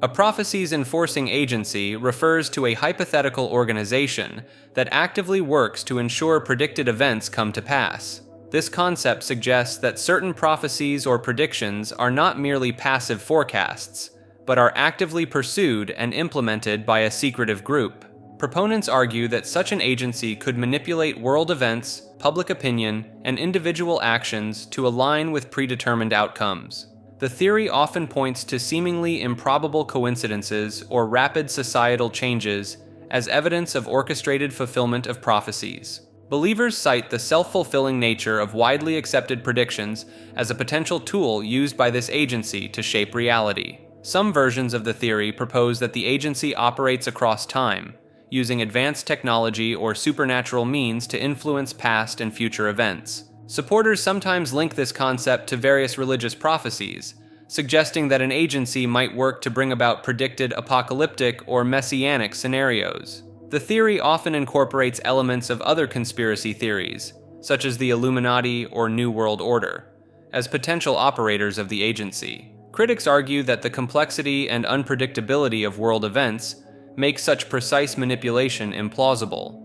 A prophecies enforcing agency refers to a hypothetical organization that actively works to ensure predicted events come to pass. This concept suggests that certain prophecies or predictions are not merely passive forecasts, but are actively pursued and implemented by a secretive group. Proponents argue that such an agency could manipulate world events, public opinion, and individual actions to align with predetermined outcomes. The theory often points to seemingly improbable coincidences or rapid societal changes as evidence of orchestrated fulfillment of prophecies. Believers cite the self-fulfilling nature of widely accepted predictions as a potential tool used by this agency to shape reality. Some versions of the theory propose that the agency operates across time, using advanced technology or supernatural means to influence past and future events. Supporters sometimes link this concept to various religious prophecies, suggesting that an agency might work to bring about predicted apocalyptic or messianic scenarios. The theory often incorporates elements of other conspiracy theories, such as the Illuminati or New World Order, as potential operators of the agency. Critics argue that the complexity and unpredictability of world events make such precise manipulation implausible.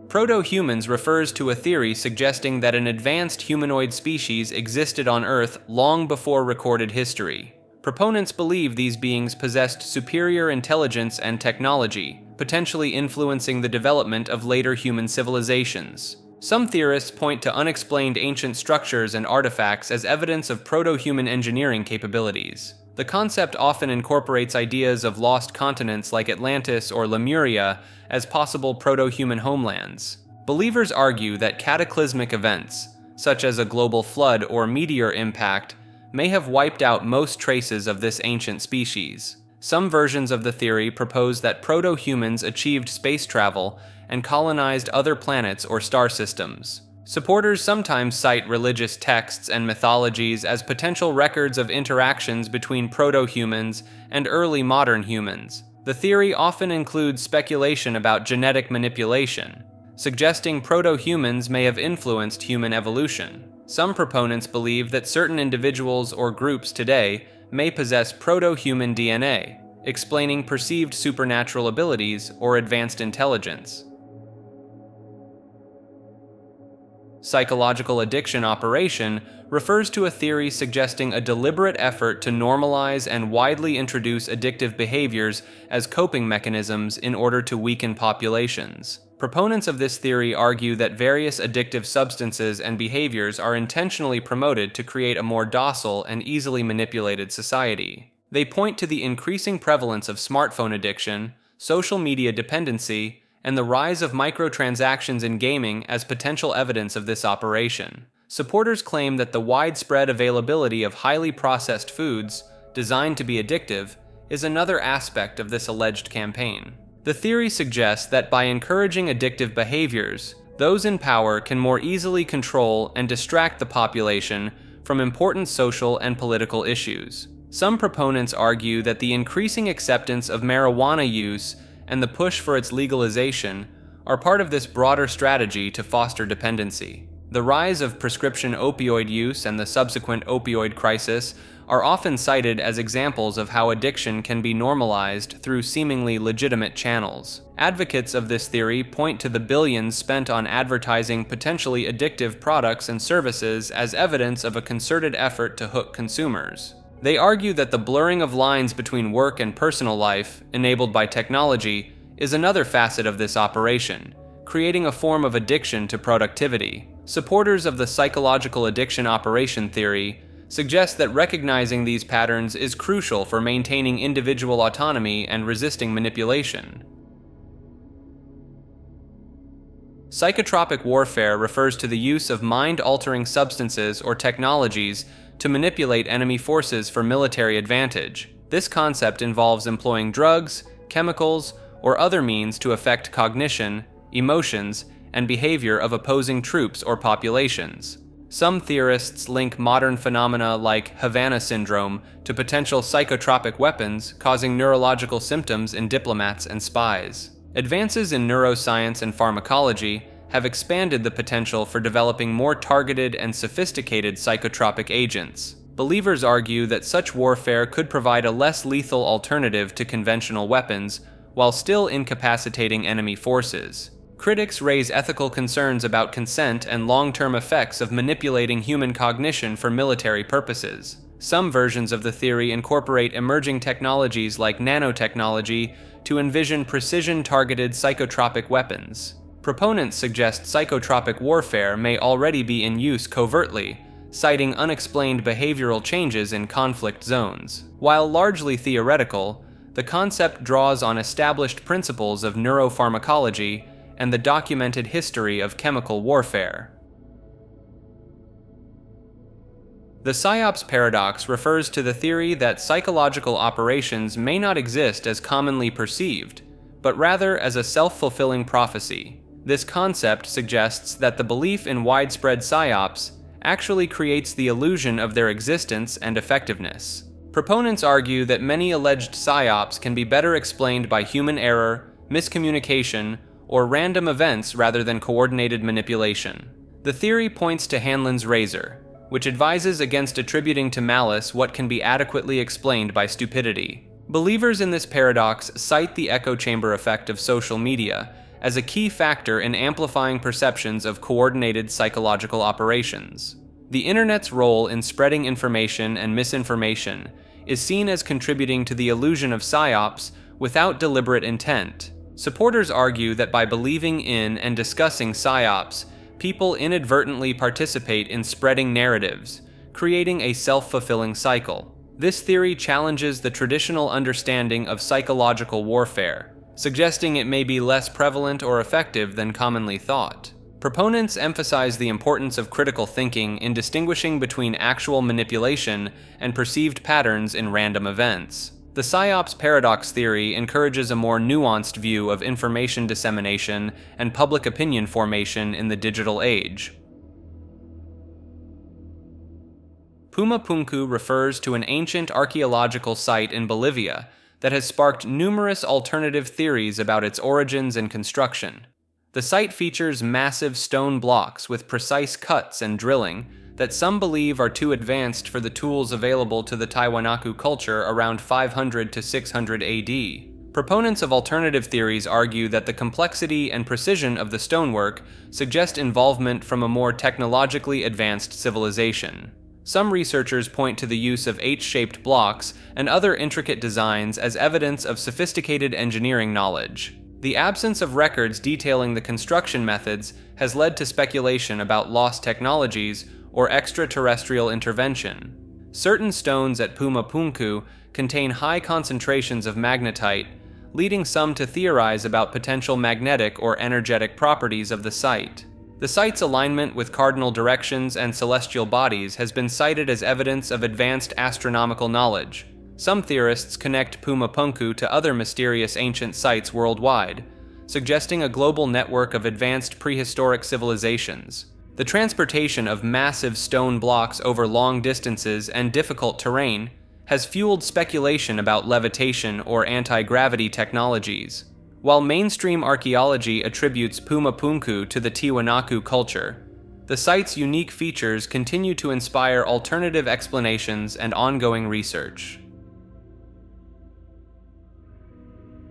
Proto Humans refers to a theory suggesting that an advanced humanoid species existed on Earth long before recorded history. Proponents believe these beings possessed superior intelligence and technology, potentially influencing the development of later human civilizations. Some theorists point to unexplained ancient structures and artifacts as evidence of proto-human engineering capabilities. The concept often incorporates ideas of lost continents like Atlantis or Lemuria as possible proto-human homelands. Believers argue that cataclysmic events, such as a global flood or meteor impact, may have wiped out most traces of this ancient species. Some versions of the theory propose that proto-humans achieved space travel and colonized other planets or star systems. Supporters sometimes cite religious texts and mythologies as potential records of interactions between proto-humans and early modern humans. The theory often includes speculation about genetic manipulation, suggesting proto-humans may have influenced human evolution. Some proponents believe that certain individuals or groups today may possess proto-human DNA, explaining perceived supernatural abilities or advanced intelligence. Psychological addiction operation refers to a theory suggesting a deliberate effort to normalize and widely introduce addictive behaviors as coping mechanisms in order to weaken populations. Proponents of this theory argue that various addictive substances and behaviors are intentionally promoted to create a more docile and easily manipulated society. They point to the increasing prevalence of smartphone addiction, social media dependency, and the rise of microtransactions in gaming as potential evidence of this operation. Supporters claim that the widespread availability of highly processed foods, designed to be addictive, is another aspect of this alleged campaign. The theory suggests that by encouraging addictive behaviors, those in power can more easily control and distract the population from important social and political issues. Some proponents argue that the increasing acceptance of marijuana use and the push for its legalization are part of this broader strategy to foster dependency. The rise of prescription opioid use and the subsequent opioid crisis are often cited as examples of how addiction can be normalized through seemingly legitimate channels. Advocates of this theory point to the billions spent on advertising potentially addictive products and services as evidence of a concerted effort to hook consumers. They argue that the blurring of lines between work and personal life, enabled by technology, is another facet of this operation, creating a form of addiction to productivity. Supporters of the psychological addiction operation theory suggest that recognizing these patterns is crucial for maintaining individual autonomy and resisting manipulation. Psychotropic warfare refers to the use of mind-altering substances or technologies to manipulate enemy forces for military advantage. This concept involves employing drugs, chemicals, or other means to affect cognition, emotions, and behavior of opposing troops or populations. Some theorists link modern phenomena like Havana syndrome to potential psychotropic weapons causing neurological symptoms in diplomats and spies. Advances in neuroscience and pharmacology have expanded the potential for developing more targeted and sophisticated psychotropic agents. Believers argue that such warfare could provide a less lethal alternative to conventional weapons, while still incapacitating enemy forces. Critics raise ethical concerns about consent and long-term effects of manipulating human cognition for military purposes. Some versions of the theory incorporate emerging technologies like nanotechnology to envision precision-targeted psychotropic weapons. Proponents suggest psychotropic warfare may already be in use covertly, citing unexplained behavioral changes in conflict zones. While largely theoretical, the concept draws on established principles of neuropharmacology and the documented history of chemical warfare. The Psyops Paradox refers to the theory that psychological operations may not exist as commonly perceived, but rather as a self-fulfilling prophecy. This concept suggests that the belief in widespread psyops actually creates the illusion of their existence and effectiveness. Proponents argue that many alleged psyops can be better explained by human error, miscommunication, or random events rather than coordinated manipulation. The theory points to Hanlon's razor, which advises against attributing to malice what can be adequately explained by stupidity. Believers in this paradox cite the echo chamber effect of social media as a key factor in amplifying perceptions of coordinated psychological operations. The internet's role in spreading information and misinformation is seen as contributing to the illusion of psyops without deliberate intent. Supporters argue that by believing in and discussing psyops, people inadvertently participate in spreading narratives, creating a self-fulfilling cycle. This theory challenges the traditional understanding of psychological warfare, suggesting it may be less prevalent or effective than commonly thought. Proponents emphasize the importance of critical thinking in distinguishing between actual manipulation and perceived patterns in random events. The Psyops Paradox theory encourages a more nuanced view of information dissemination and public opinion formation in the digital age. Puma Punku refers to an ancient archaeological site in Bolivia that has sparked numerous alternative theories about its origins and construction. The site features massive stone blocks with precise cuts and drilling that some believe are too advanced for the tools available to the Tiwanaku culture around 500 to 600 AD. Proponents of alternative theories argue that the complexity and precision of the stonework suggest involvement from a more technologically advanced civilization. Some researchers point to the use of H-shaped blocks and other intricate designs as evidence of sophisticated engineering knowledge. The absence of records detailing the construction methods has led to speculation about lost technologies or extraterrestrial intervention. Certain stones at Puma Punku contain high concentrations of magnetite, leading some to theorize about potential magnetic or energetic properties of the site. The site's alignment with cardinal directions and celestial bodies has been cited as evidence of advanced astronomical knowledge. Some theorists connect Puma Punku to other mysterious ancient sites worldwide, suggesting a global network of advanced prehistoric civilizations. The transportation of massive stone blocks over long distances and difficult terrain has fueled speculation about levitation or anti-gravity technologies. While mainstream archaeology attributes Puma Punku to the Tiwanaku culture, the site's unique features continue to inspire alternative explanations and ongoing research.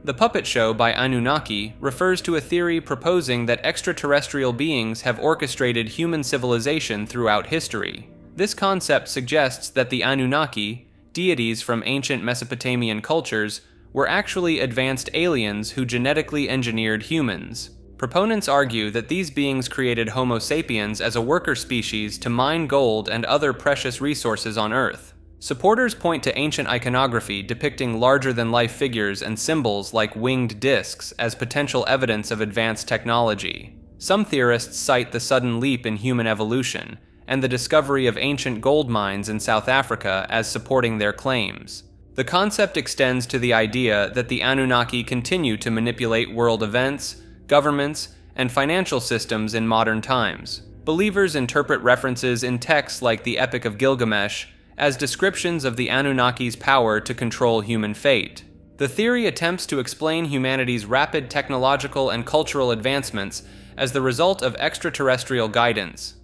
The Puppet Show by Anunnaki refers to a theory proposing that extraterrestrial beings have orchestrated human civilization throughout history. This concept suggests that the Anunnaki, deities from ancient Mesopotamian cultures, were actually advanced aliens who genetically engineered humans. Proponents argue that these beings created Homo sapiens as a worker species to mine gold and other precious resources on Earth. Supporters point to ancient iconography depicting larger-than-life figures and symbols like winged discs as potential evidence of advanced technology. Some theorists cite the sudden leap in human evolution and the discovery of ancient gold mines in South Africa as supporting their claims. The concept extends to the idea that the Anunnaki continue to manipulate world events, governments, and financial systems in modern times. Believers interpret references in texts like the Epic of Gilgamesh as descriptions of the Anunnaki's power to control human fate. The theory attempts to explain humanity's rapid technological and cultural advancements as the result of extraterrestrial guidance.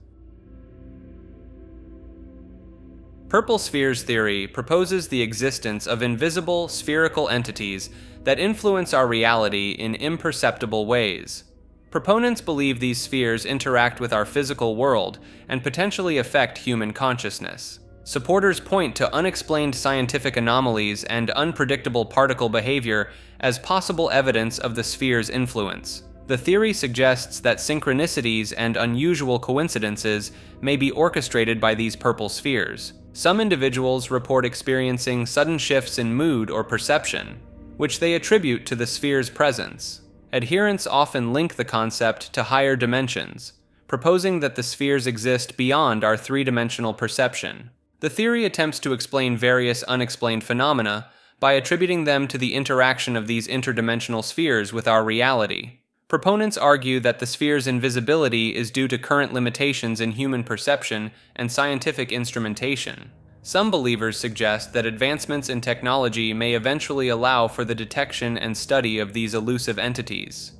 Purple spheres theory proposes the existence of invisible, spherical entities that influence our reality in imperceptible ways. Proponents believe these spheres interact with our physical world and potentially affect human consciousness. Supporters point to unexplained scientific anomalies and unpredictable particle behavior as possible evidence of the sphere's influence. The theory suggests that synchronicities and unusual coincidences may be orchestrated by these purple spheres. Some individuals report experiencing sudden shifts in mood or perception, which they attribute to the sphere's presence. Adherents often link the concept to higher dimensions, proposing that the spheres exist beyond our three-dimensional perception. The theory attempts to explain various unexplained phenomena by attributing them to the interaction of these interdimensional spheres with our reality. Proponents argue that the sphere's invisibility is due to current limitations in human perception and scientific instrumentation. Some believers suggest that advancements in technology may eventually allow for the detection and study of these elusive entities.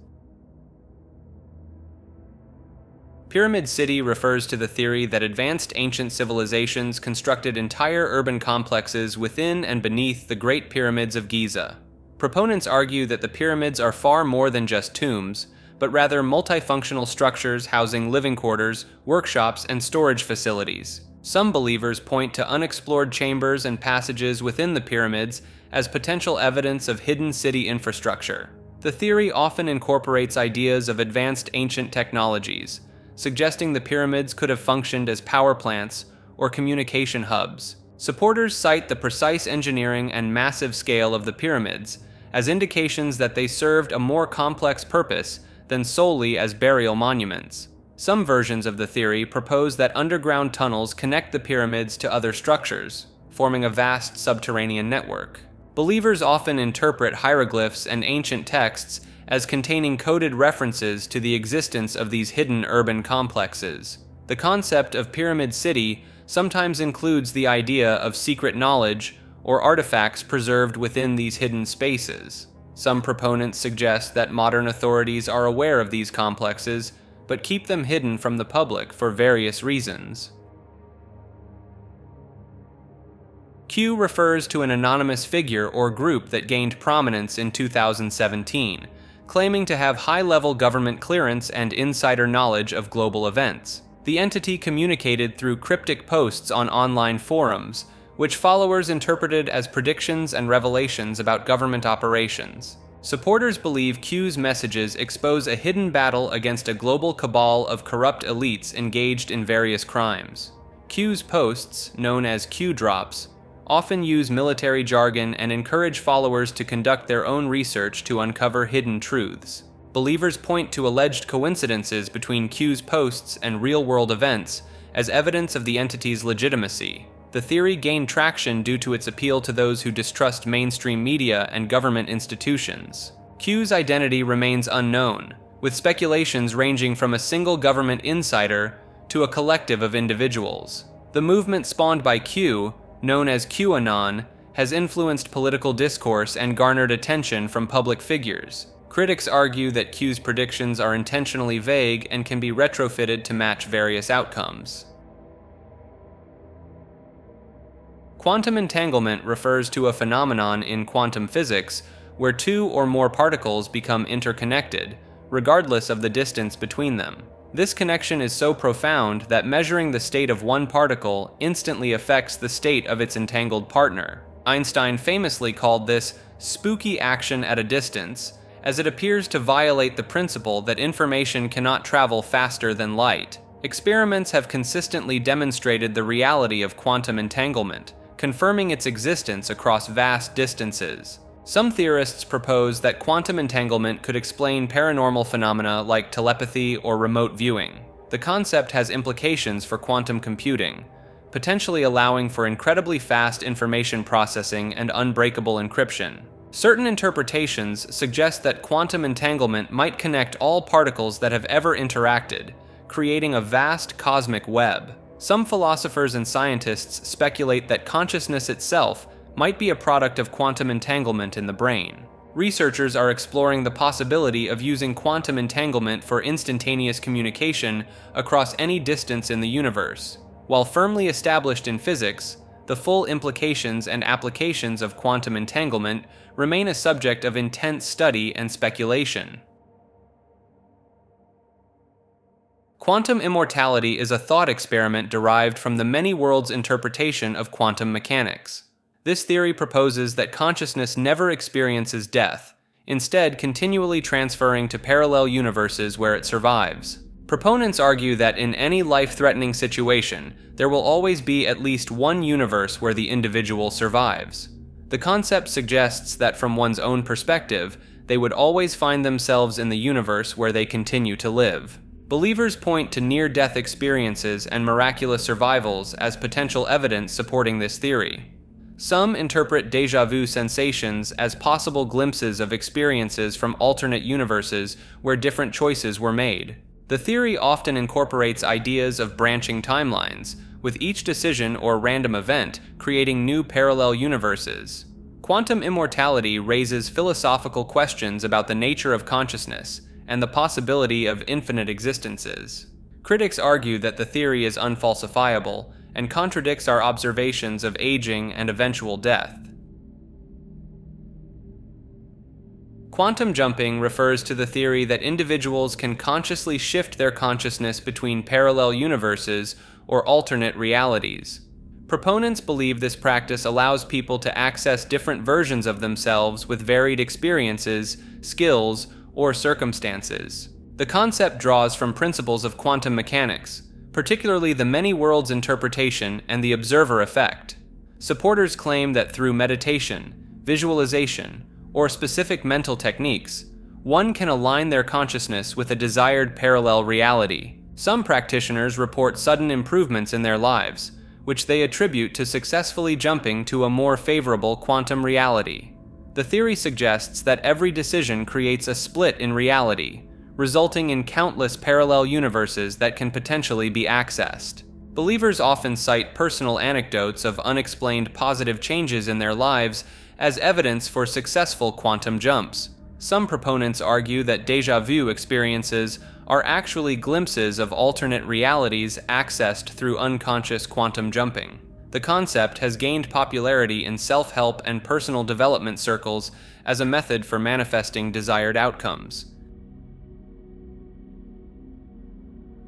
Pyramid City refers to the theory that advanced ancient civilizations constructed entire urban complexes within and beneath the Great Pyramids of Giza. Proponents argue that the pyramids are far more than just tombs, but rather multifunctional structures housing living quarters, workshops, and storage facilities. Some believers point to unexplored chambers and passages within the pyramids as potential evidence of hidden city infrastructure. The theory often incorporates ideas of advanced ancient technologies, suggesting the pyramids could have functioned as power plants or communication hubs. Supporters cite the precise engineering and massive scale of the pyramids as indications that they served a more complex purpose than solely as burial monuments. Some versions of the theory propose that underground tunnels connect the pyramids to other structures, forming a vast subterranean network. Believers often interpret hieroglyphs and ancient texts as containing coded references to the existence of these hidden urban complexes. The concept of Pyramid City sometimes includes the idea of secret knowledge or artifacts preserved within these hidden spaces. Some proponents suggest that modern authorities are aware of these complexes, but keep them hidden from the public for various reasons. Q refers to an anonymous figure or group that gained prominence in 2017, claiming to have high-level government clearance and insider knowledge of global events. The entity communicated through cryptic posts on online forums, which followers interpreted as predictions and revelations about government operations. Supporters believe Q's messages expose a hidden battle against a global cabal of corrupt elites engaged in various crimes. Q's posts, known as Q drops, often use military jargon and encourage followers to conduct their own research to uncover hidden truths. Believers point to alleged coincidences between Q's posts and real-world events as evidence of the entity's legitimacy. The theory gained traction due to its appeal to those who distrust mainstream media and government institutions. Q's identity remains unknown, with speculations ranging from a single government insider to a collective of individuals. The movement spawned by Q, known as QAnon, has influenced political discourse and garnered attention from public figures. Critics argue that Q's predictions are intentionally vague and can be retrofitted to match various outcomes. Quantum entanglement refers to a phenomenon in quantum physics where two or more particles become interconnected, regardless of the distance between them. This connection is so profound that measuring the state of one particle instantly affects the state of its entangled partner. Einstein famously called this spooky action at a distance, as it appears to violate the principle that information cannot travel faster than light. Experiments have consistently demonstrated the reality of quantum entanglement, confirming its existence across vast distances. Some theorists propose that quantum entanglement could explain paranormal phenomena like telepathy or remote viewing. The concept has implications for quantum computing, potentially allowing for incredibly fast information processing and unbreakable encryption. Certain interpretations suggest that quantum entanglement might connect all particles that have ever interacted, creating a vast cosmic web. Some philosophers and scientists speculate that consciousness itself might be a product of quantum entanglement in the brain. Researchers are exploring the possibility of using quantum entanglement for instantaneous communication across any distance in the universe. While firmly established in physics, the full implications and applications of quantum entanglement remain a subject of intense study and speculation. Quantum immortality is a thought experiment derived from the many worlds interpretation of quantum mechanics. This theory proposes that consciousness never experiences death, instead continually transferring to parallel universes where it survives. Proponents argue that in any life-threatening situation, there will always be at least one universe where the individual survives. The concept suggests that from one's own perspective, they would always find themselves in the universe where they continue to live. Believers point to near-death experiences and miraculous survivals as potential evidence supporting this theory. Some interpret déjà vu sensations as possible glimpses of experiences from alternate universes where different choices were made. The theory often incorporates ideas of branching timelines, with each decision or random event creating new parallel universes. Quantum immortality raises philosophical questions about the nature of consciousness and the possibility of infinite existences. Critics argue that the theory is unfalsifiable and contradicts our observations of aging and eventual death. Quantum jumping refers to the theory that individuals can consciously shift their consciousness between parallel universes or alternate realities. Proponents believe this practice allows people to access different versions of themselves with varied experiences, skills, or circumstances. The concept draws from principles of quantum mechanics, particularly the many worlds interpretation and the observer effect. Supporters claim that through meditation, visualization, or specific mental techniques, one can align their consciousness with a desired parallel reality. Some practitioners report sudden improvements in their lives, which they attribute to successfully jumping to a more favorable quantum reality. The theory suggests that every decision creates a split in reality, resulting in countless parallel universes that can potentially be accessed. Believers often cite personal anecdotes of unexplained positive changes in their lives as evidence for successful quantum jumps. Some proponents argue that déjà vu experiences are actually glimpses of alternate realities accessed through unconscious quantum jumping. The concept has gained popularity in self-help and personal development circles as a method for manifesting desired outcomes.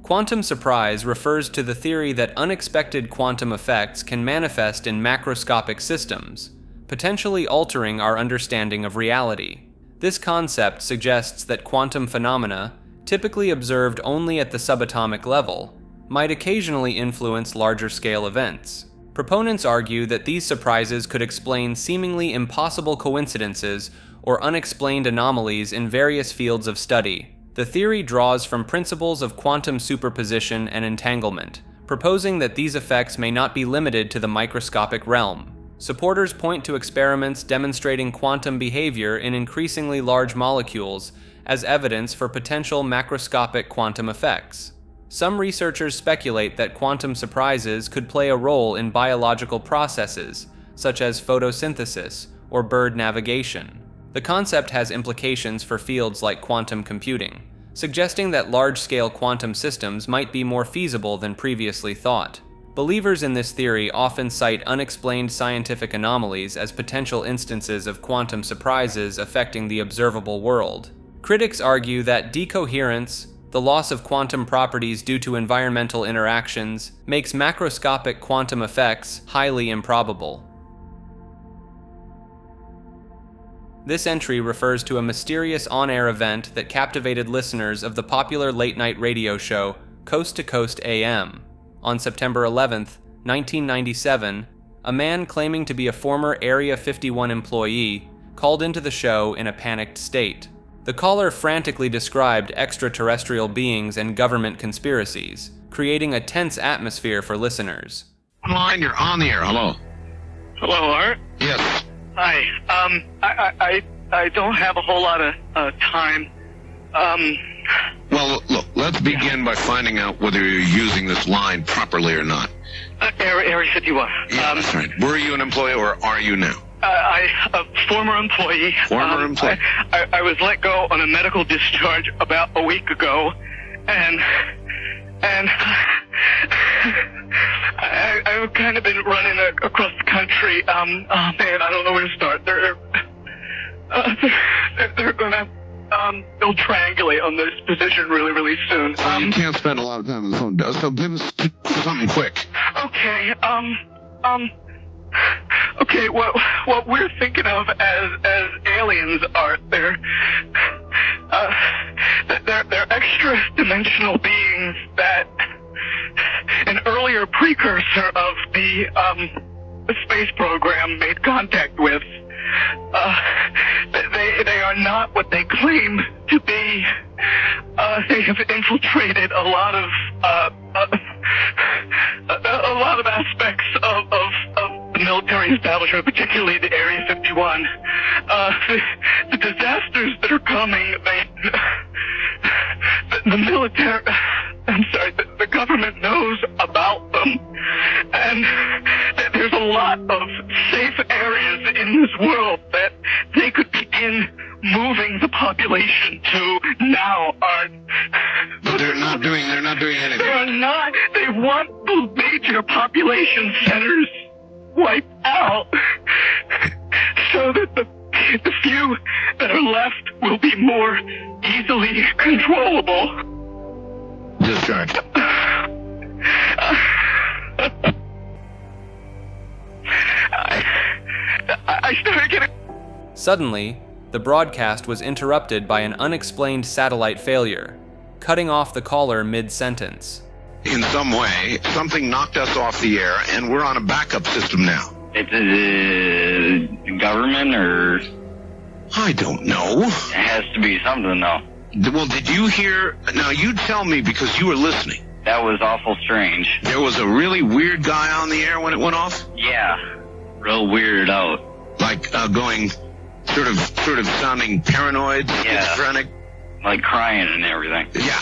Quantum surprise refers to the theory that unexpected quantum effects can manifest in macroscopic systems, potentially altering our understanding of reality. This concept suggests that quantum phenomena, typically observed only at the subatomic level, might occasionally influence larger-scale events. Proponents argue that these surprises could explain seemingly impossible coincidences or unexplained anomalies in various fields of study. The theory draws from principles of quantum superposition and entanglement, proposing that these effects may not be limited to the microscopic realm. Supporters point to experiments demonstrating quantum behavior in increasingly large molecules as evidence for potential macroscopic quantum effects. Some researchers speculate that quantum surprises could play a role in biological processes, such as photosynthesis or bird navigation. The concept has implications for fields like quantum computing, suggesting that large-scale quantum systems might be more feasible than previously thought. Believers in this theory often cite unexplained scientific anomalies as potential instances of quantum surprises affecting the observable world. Critics argue that decoherence, the loss of quantum properties due to environmental interactions, makes macroscopic quantum effects highly improbable. This entry refers to a mysterious on-air event that captivated listeners of the popular late-night radio show Coast to Coast AM. On September 11, 1997, a man claiming to be a former Area 51 employee called into the show in a panicked state. The caller frantically described extraterrestrial beings and government conspiracies, creating a tense atmosphere for listeners. Line, you're on the air. Hello. Hello, Art. Yes. Hi. I don't have a whole lot of time. Well, look, let's begin by finding out whether you're using this line properly or not. Area 51. Yeah, that's right. Were you an employee or are you now? A former employee. Former employee. I was let go on a medical discharge about a week ago, and I've kind of been running across the country. Oh man, I don't know where to start. They're gonna they'll triangulate on this position really soon. You can't spend a lot of time on the phone, so give us something quick. Okay, okay, what we're thinking of as aliens are they're extra-dimensional beings that an earlier precursor of the space program made contact with. They are not what they claim to be. They have infiltrated a lot of aspects of the military establishment, particularly the Area 51. The disasters that are coming, the military, the government knows about them, and there's a lot of safe areas in this world that they could begin moving the population to now aren't. But they're not doing anything. They're not. They want the major population centers wiped out so that the few that are left will be more easily controllable. Discharge. I started getting... Suddenly, the broadcast was interrupted by an unexplained satellite failure, cutting off the caller mid-sentence. In some way, something knocked us off the air, and we're on a backup system now. It's the government, or... I don't know. It has to be something, though. Well, did you hear... Now, you tell me because you were listening. That was awful strange. There was a really weird guy on the air when it went off? Yeah. Real weirded out. Like, going... Sort of sounding paranoid, schizophrenic? Like crying and everything. Yeah.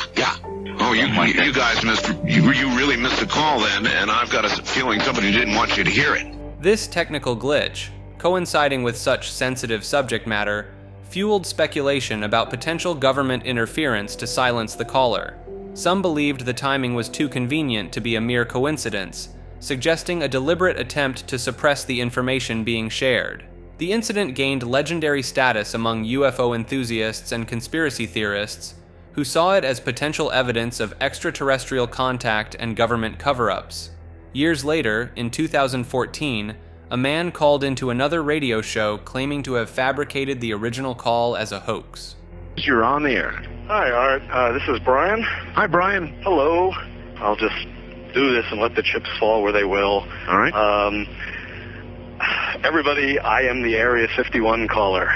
Oh, you guys you really missed a call then, and I've got a feeling somebody didn't want you to hear it. This technical glitch, coinciding with such sensitive subject matter, fueled speculation about potential government interference to silence the caller. Some believed the timing was too convenient to be a mere coincidence, suggesting a deliberate attempt to suppress the information being shared. The incident gained legendary status among UFO enthusiasts and conspiracy theorists, who saw it as potential evidence of extraterrestrial contact and government cover-ups. Years later, in 2014, a man called into another radio show claiming to have fabricated the original call as a hoax. You're on the air. Hi, Art. This is Brian. Hi, Brian. Hello. I'll just do this and let the chips fall where they will. All right. Everybody, I am the Area 51 caller.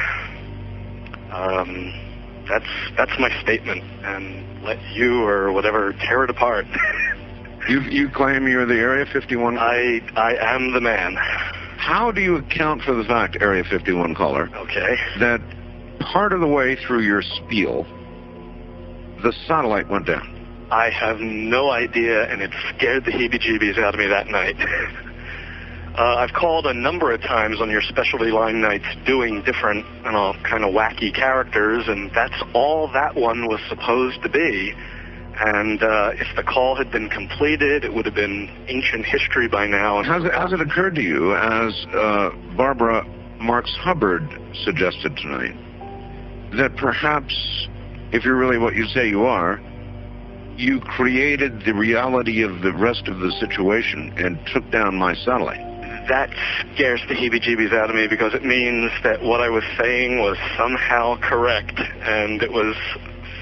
That's my statement, and let you or whatever tear it apart. You claim you're the Area 51? I am the man. How do you account for the fact, Area 51 caller, Okay. that part of the way through your spiel, the satellite went down? I have no idea, and it scared the heebie-jeebies out of me that night. I've called a number of times on your specialty line nights doing different, kind of wacky characters, and that's all that one was supposed to be. And if the call had been completed, it would have been ancient history by now. Has it occurred to you, as Barbara Marx Hubbard suggested tonight, that perhaps, if you're really what you say you are, you created the reality of the rest of the situation and took down my satellite? That scares the heebie-jeebies out of me, because it means that what I was saying was somehow correct, and it was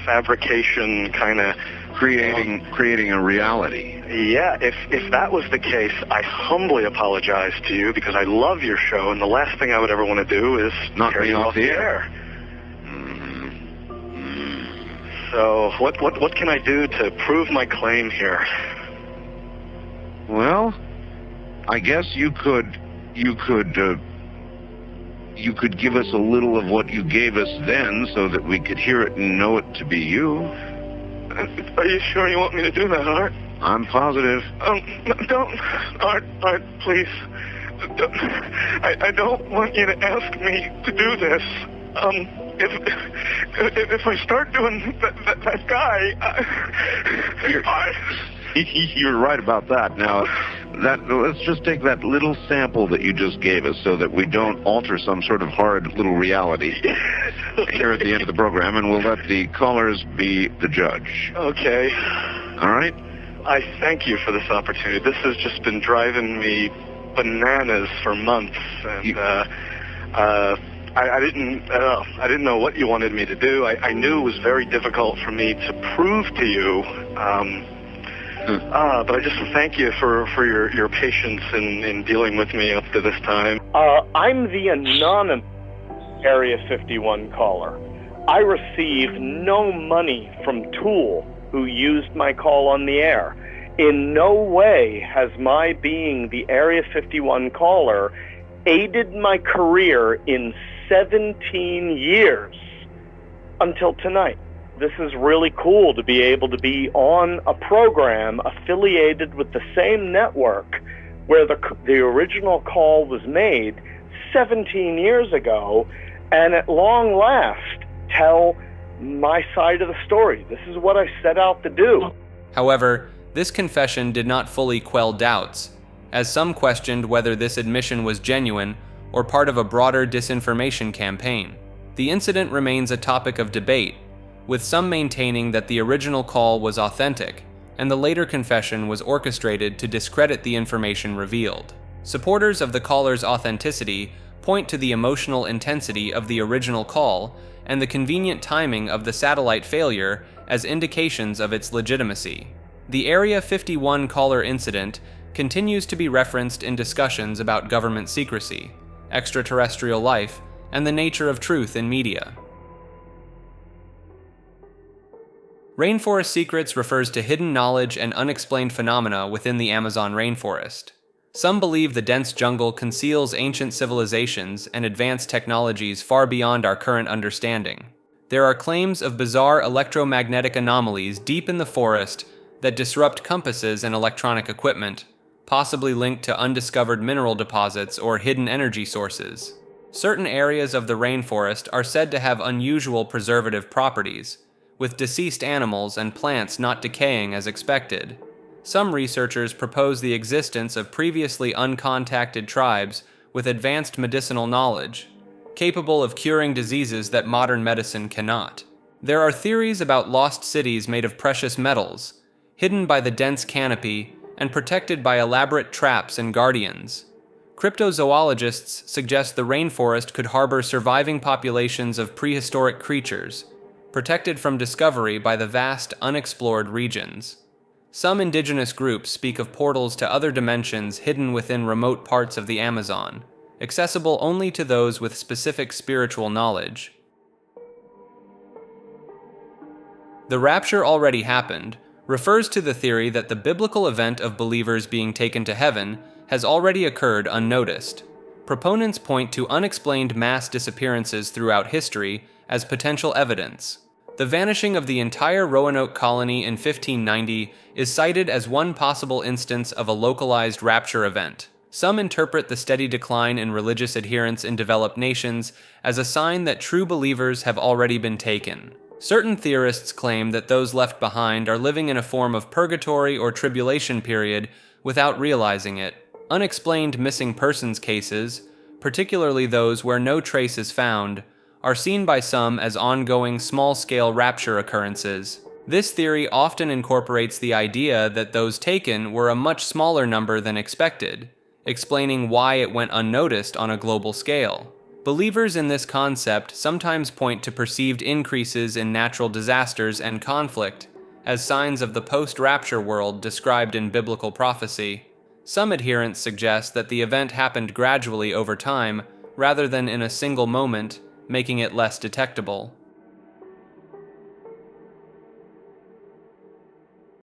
fabrication, kind of creating a reality. Yeah, if that was the case, I humbly apologize to you, because I love your show, and the last thing I would ever want to do is knock tear me you off the air. So what can I do to prove my claim here? Well, I guess you could give us a little of what you gave us then, so that we could hear it and know it to be you. Are you sure you want me to do that, Art? I'm positive. Don't, Art, please. I don't want you to ask me to do this. If I start doing that guy, You're right about that. Now, let's just take that little sample that you just gave us so that we don't alter some sort of horrid little reality here at the end of the program, and we'll let the callers be the judge. Okay. All right? I thank you for this opportunity. This has just been driving me bananas for months, and I didn't know what you wanted me to do. I knew it was very difficult for me to prove to you. But I just thank you for your patience in dealing with me up to this time. I'm the anonymous Area 51 caller. I received no money from Tool, who used my call on the air. In no way has my being the Area 51 caller aided my career in 17 years until tonight. This is really cool to be able to be on a program affiliated with the same network where the original call was made 17 years ago, and at long last tell my side of the story. This is what I set out to do. However, this confession did not fully quell doubts, as some questioned whether this admission was genuine or part of a broader disinformation campaign. The incident remains a topic of debate, with some maintaining that the original call was authentic, and the later confession was orchestrated to discredit the information revealed. Supporters of the caller's authenticity point to the emotional intensity of the original call and the convenient timing of the satellite failure as indications of its legitimacy. The Area 51 caller incident continues to be referenced in discussions about government secrecy, extraterrestrial life, and the nature of truth in media. Rainforest Secrets refers to hidden knowledge and unexplained phenomena within the Amazon rainforest. Some believe the dense jungle conceals ancient civilizations and advanced technologies far beyond our current understanding. There are claims of bizarre electromagnetic anomalies deep in the forest that disrupt compasses and electronic equipment, possibly linked to undiscovered mineral deposits or hidden energy sources. Certain areas of the rainforest are said to have unusual preservative properties, with deceased animals and plants not decaying as expected. Some researchers propose the existence of previously uncontacted tribes with advanced medicinal knowledge, capable of curing diseases that modern medicine cannot. There are theories about lost cities made of precious metals, hidden by the dense canopy and protected by elaborate traps and guardians. Cryptozoologists suggest the rainforest could harbor surviving populations of prehistoric creatures, protected from discovery by the vast, unexplored regions. Some indigenous groups speak of portals to other dimensions hidden within remote parts of the Amazon, accessible only to those with specific spiritual knowledge. The Rapture already happened refers to the theory that the biblical event of believers being taken to heaven has already occurred unnoticed. Proponents point to unexplained mass disappearances throughout history as potential evidence. The vanishing of the entire Roanoke colony in 1590 is cited as one possible instance of a localized rapture event. Some interpret the steady decline in religious adherence in developed nations as a sign that true believers have already been taken. Certain theorists claim that those left behind are living in a form of purgatory or tribulation period without realizing it. Unexplained missing persons cases, particularly those where no trace is found, are seen by some as ongoing small-scale rapture occurrences. This theory often incorporates the idea that those taken were a much smaller number than expected, explaining why it went unnoticed on a global scale. Believers in this concept sometimes point to perceived increases in natural disasters and conflict as signs of the post-rapture world described in biblical prophecy. Some adherents suggest that the event happened gradually over time rather than in a single moment, making it less detectable.